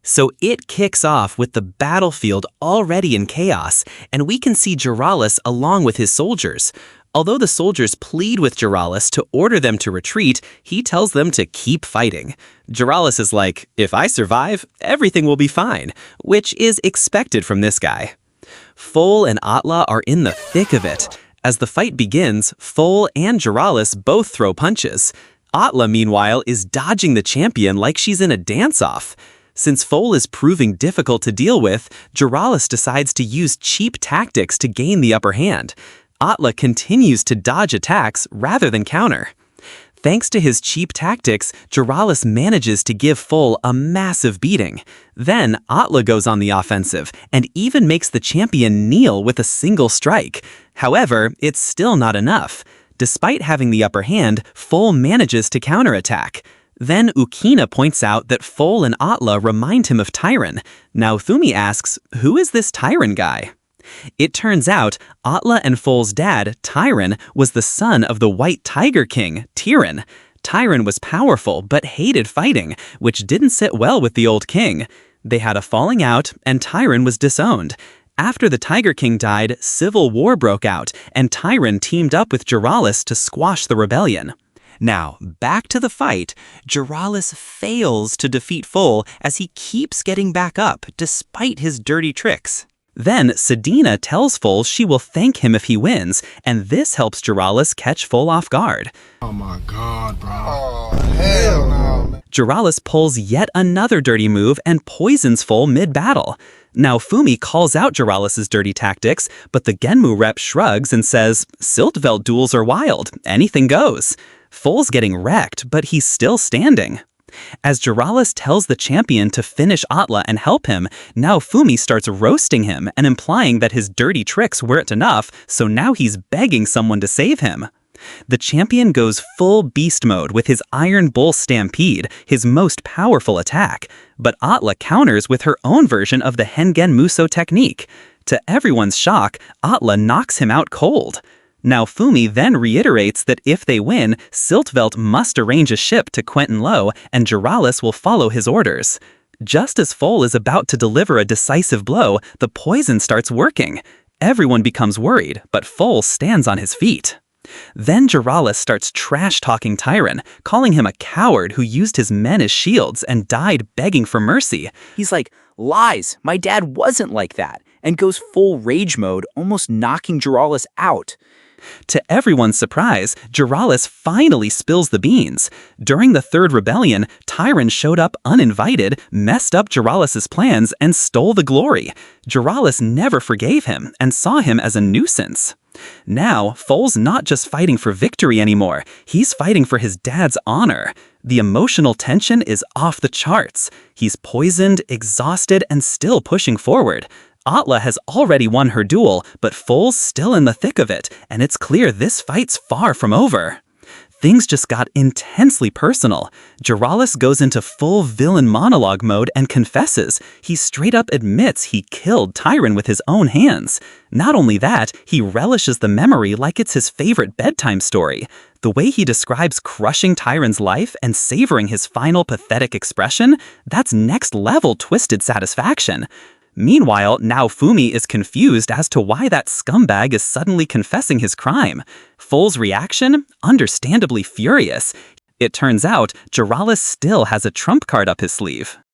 So it kicks off with the battlefield already in chaos, and we can see Jaralis along with his soldiers. Although the soldiers plead with Jaralis to order them to retreat, he tells them to keep fighting. Jaralis is like, if I survive, everything will be fine, which is expected from this guy. Fohl and Atla are in the thick of it. As the fight begins, Fohl and Jaralis both throw punches. Atla, meanwhile, is dodging the champion like she's in a dance-off. Since Fohl is proving difficult to deal with, Jaralis decides to use cheap tactics to gain the upper hand. Atla continues to dodge attacks rather than counter. Thanks to his cheap tactics, Jaralis manages to give Fohl a massive beating. Then Atla goes on the offensive and even makes the champion kneel with a single strike. However, it's still not enough. Despite having the upper hand, Fohl manages to counterattack. Then Ukina points out that Fohl and Atla remind him of Tyron. Now Thumi asks, who is this Tyron guy? It turns out Atla and Fohl's dad, Tyron, was the son of the White Tiger King, Tyron. Tyron was powerful but hated fighting, which didn't sit well with the old king. They had a falling out, and Tyron was disowned. After the Tiger King died, civil war broke out, and Tyron teamed up with Jaralis to squash the rebellion. Now, back to the fight, Jaralis fails to defeat Fohl as he keeps getting back up, despite his dirty tricks. Then, Sedina tells Fohl she will thank him if he wins, and this helps Jaralis catch Fohl off guard. Oh my god, bro. Oh, hell no, man. Jaralis pulls yet another dirty move and poisons Fohl mid-battle. Now Fumi calls out Jaralis' dirty tactics, but the Genmu rep shrugs and says, Siltveld duels are wild, anything goes. Fohl's getting wrecked, but he's still standing. As Jaralis tells the champion to finish Atla and help him, now Fumi starts roasting him and implying that his dirty tricks weren't enough, so now he's begging someone to save him. The champion goes full beast mode with his Iron Bull Stampede, his most powerful attack, but Atla counters with her own version of the Hengen Muso technique. To everyone's shock, Atla knocks him out cold. Now Fumi then reiterates that if they win, Siltveld must arrange a ship to Quentin Low and Jaralis will follow his orders. Just as Fohl is about to deliver a decisive blow, the poison starts working. Everyone becomes worried, but Fohl stands on his feet. Then Jaralis starts trash-talking Tyron, calling him a coward who used his men as shields and died begging for mercy. He's like, lies, my dad wasn't like that, and goes full rage mode, almost knocking Jaralis out. To everyone's surprise, Jaralis finally spills the beans. During the Third Rebellion, Tyron showed up uninvited, messed up Jaralis' plans, and stole the glory. Jaralis never forgave him and saw him as a nuisance. Now, Fohl's not just fighting for victory anymore, he's fighting for his dad's honor. The emotional tension is off the charts. He's poisoned, exhausted, and still pushing forward. Atla has already won her duel, but Fohl's still in the thick of it, and it's clear this fight's far from over. Things just got intensely personal. Jaralis goes into full villain monologue mode and confesses. He straight up admits he killed Tyron with his own hands. Not only that, he relishes the memory like it's his favorite bedtime story. The way he describes crushing Tyron's life and savoring his final pathetic expression, that's next-level twisted satisfaction. Meanwhile, now Fumi is confused as to why that scumbag is suddenly confessing his crime. Fohl's reaction? Understandably furious. It turns out, Jaralis still has a trump card up his sleeve.